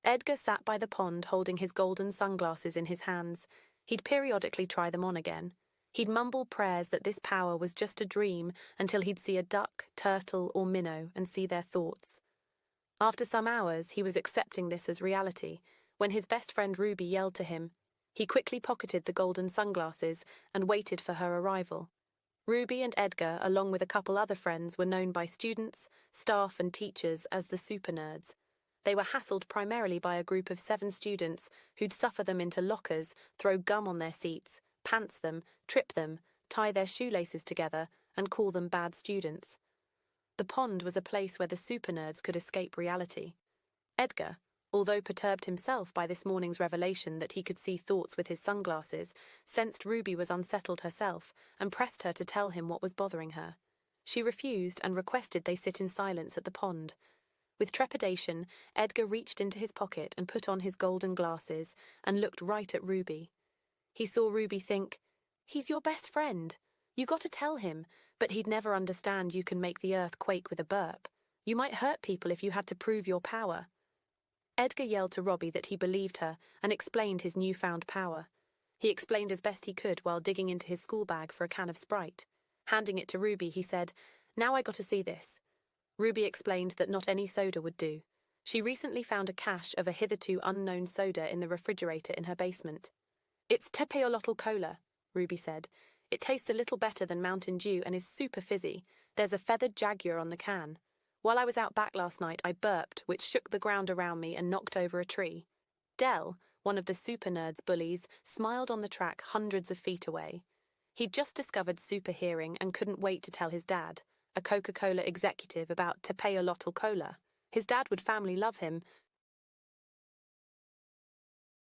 Edgar sat by the pond holding his golden sunglasses in his hands. He'd periodically try them on again. He'd mumble prayers that this power was just a dream until he'd see a duck, turtle, or minnow and see their thoughts. After some hours, he was accepting this as reality when his best friend Ruby yelled to him. He quickly pocketed the golden sunglasses and waited for her arrival. Ruby and Edgar, along with a couple other friends, were known by students, staff, and teachers as the Super Nerds. They were hassled primarily by a group of 7 students who'd suffer them into lockers, throw gum on their seats, pants them, trip them, tie their shoelaces together, and call them bad students. The pond was a place where the Super Nerds could escape reality. Edgar, although perturbed himself by this morning's revelation that he could see thoughts with his sunglasses, sensed Ruby was unsettled herself and pressed her to tell him what was bothering her. She refused and requested they sit in silence at the pond. With trepidation, Edgar reached into his pocket and put on his golden glasses and looked right at Ruby. He saw Ruby think, "He's your best friend. You got to tell him, but he'd never understand you can make the earth quake with a burp. You might hurt people if you had to prove your power." Edgar yelled to Robbie that he believed her and explained his newfound power. He explained as best he could while digging into his school bag for a can of Sprite. Handing it to Ruby, he said, "Now I got to see this." Ruby explained that not any soda would do. She recently found a cache of a hitherto unknown soda in the refrigerator in her basement. "It's Tepeolotl Cola," Ruby said. "It tastes a little better than Mountain Dew and is super fizzy. There's a feathered jaguar on the can. While I was out back last night, I burped, which shook the ground around me and knocked over a tree." Dell, one of the Super Nerds bullies, smiled on the track hundreds of feet away. He'd just discovered super hearing and couldn't wait to tell his dad, a Coca-Cola executive, about Tepeolotl Cola. His dad would family love him,